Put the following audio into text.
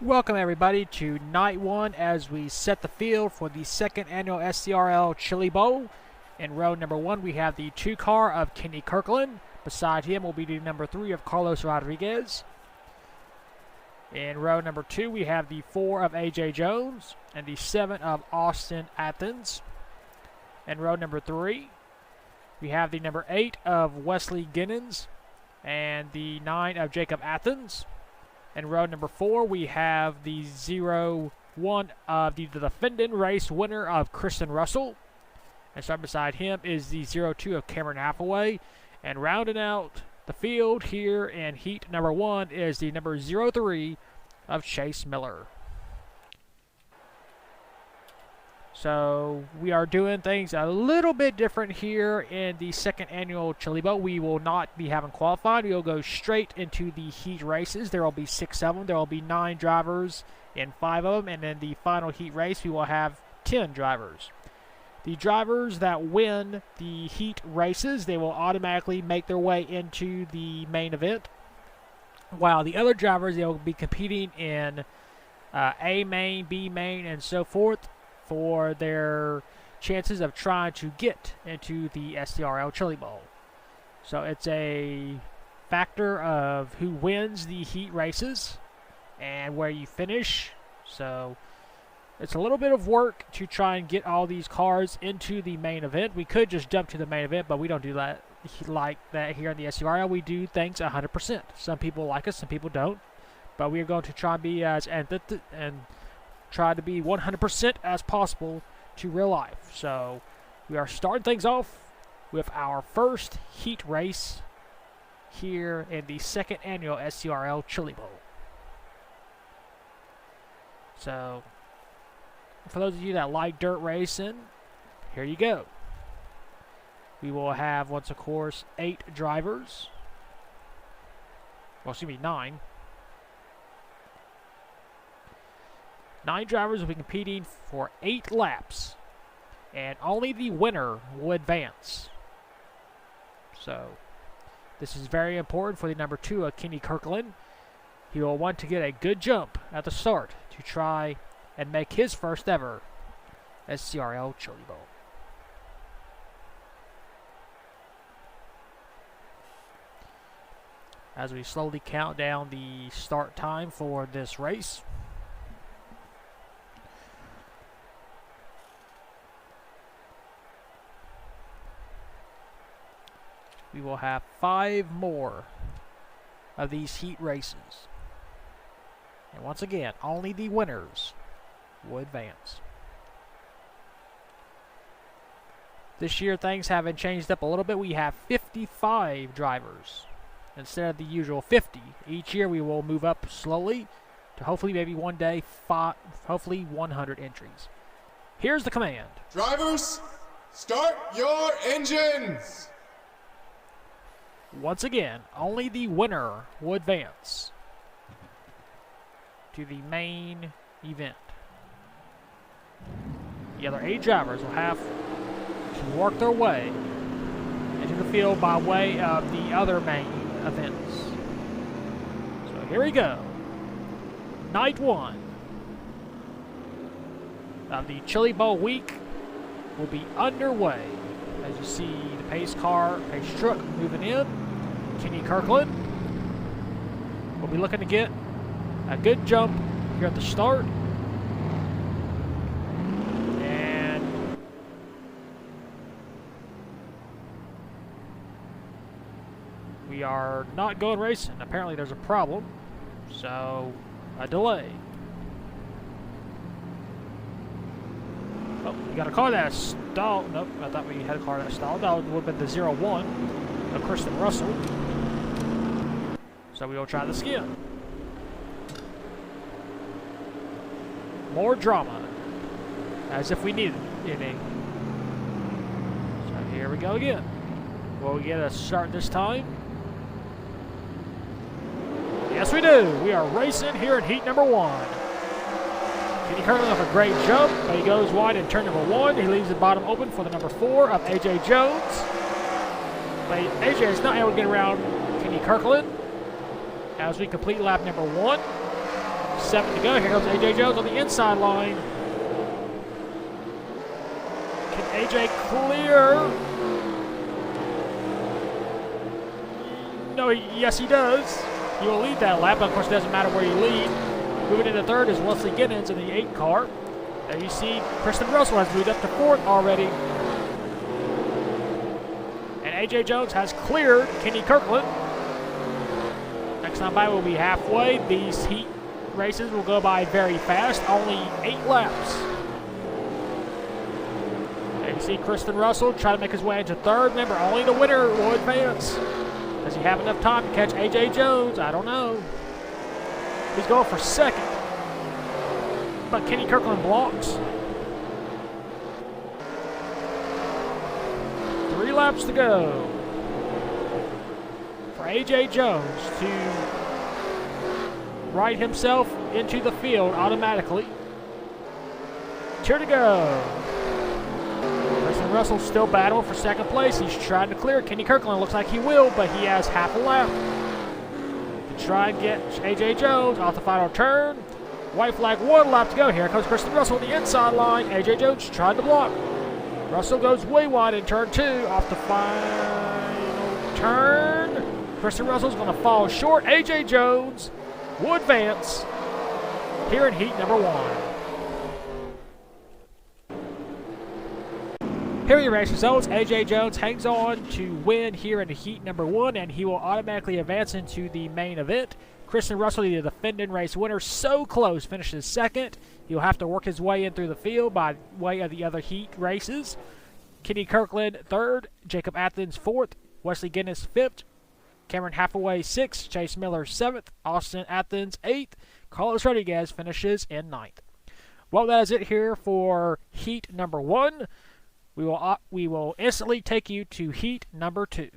Welcome everybody to night one as we set the field for the second annual SCRL Chili Bowl. In row number one we have the 2 car of Kenny Kirkland. Beside him will be the number 3 of Carlos Rodriguez. In row number 2 we have the 4 of AJ Jones and the 7 of Austin Athens. In row number 3 we have the number 8 of Wesley Ginnens and the 9 of Jacob Athens. In row number 4, we have the 0-1 of the defending race winner of Kristen Russell. And starting beside him is the 0-2 of Cameron Hathaway. And rounding out the field here in heat number 1 is the number 0-3 of Chase Miller. So we are doing things a little bit different here in the second annual Chili Bowl. We will not be having qualifying. We will go straight into the heat races. There will be 6 of them. There will be 9 drivers in 5 of them. And in the final heat race, we will have 10 drivers. The drivers that win the heat races, they will automatically make their way into the main event. While the other drivers, they will be competing in A main, B main, and so forth, for their chances of trying to get into the SCRL Chili Bowl. So it's a factor of who wins the heat races and where you finish. So it's a little bit of work to try and get all these cars into the main event. We could just jump to the main event, but we don't do that like that here in the SCRL. We do things 100%. Some people like us, some people don't. But we are going to try and be as and try to be 100% as possible to real life. So we are starting things off with our first heat race here in the second annual SCRL Chili Bowl. So for those of you that like dirt racing, here you go. We will have, once of course, 8 drivers. Well, excuse me, 9. 9 drivers will be competing for 8 laps, and only the winner will advance. So, this is very important for the number 2 of Kenny Kirkland. He will want to get a good jump at the start to try and make his first ever SCRL Chili Bowl. As we slowly count down the start time for this race. We will have 5 more of these heat races. And once again, only the winners will advance. This year, things haven't changed up a little bit. We have 55 drivers instead of the usual 50. Each year, we will move up slowly to hopefully maybe one day, hopefully 100 entries. Here's the command. Drivers, start your engines! Once again, only the winner will advance to the main event. The other 8 drivers will have to work their way into the field by way of the other main events. So here we go. Night 1 of the Chili Bowl week will be underway. As you see the pace truck moving in. Kenny Kirkland will be looking to get a good jump here at the start. And we are not going racing. Apparently there's a problem. So, a delay. Oh, we got a car that stalled. Nope, I thought we had a car that stalled. That would have been the 0-1 of Kristen Russell. So we will try this again. More drama. As if we needed any. So here we go again. Will we get a start this time? Yes, we do. We are racing here in heat number 1. Kenny Kirkland with a great jump, but he goes wide in turn number 1. He leaves the bottom open for the number 4 of AJ Jones. But AJ is not able to get around Kenny Kirkland as we complete lap number 1. 7 to go. Here comes A.J. Jones on the inside line. Can A.J. clear? No, yes he does. He will lead that lap, but of course it doesn't matter where you lead. Moving into third is Wesley Giddens in the 8 car. There you see Kristen Russell has moved up to 4th already. And A.J. Jones has cleared Kenny Kirkland. Next time by will be halfway. These heat races will go by very fast, only 8 laps. There you see Kristen Russell try to make his way into 3rd. Remember, only the winner will advance. Does he have enough time to catch A.J. Jones? I don't know. He's going for 2nd. But Kenny Kirkland blocks. 3 laps to go for A.J. Jones to ride himself into the field automatically. 2 to go. Kristen Russell still battling for 2nd place. He's trying to clear. Kenny Kirkland looks like he will, but he has half a lap to try and get A.J. Jones off the final turn. White flag, 1 lap to go. Here comes Kristen Russell on the inside line. A.J. Jones tried to block. Russell goes way wide in turn 2 off the final turn. Kristen Russell's going to fall short. A.J. Jones will advance here in heat number 1. Here are your race results. A.J. Jones hangs on to win here in heat number 1, and he will automatically advance into the main event. Kristen Russell, the defending race winner, so close, finishes 2nd. He'll have to work his way in through the field by way of the other heat races. Kenny Kirkland 3rd, Jacob Athens 4th, Wesley Guinness 5th, Cameron Hathaway 6th, Chase Miller 7th, Austin Athens 8th, Carlos Rodriguez finishes in 9th. Well, that is it here for heat number 1. We will instantly take you to heat number 2.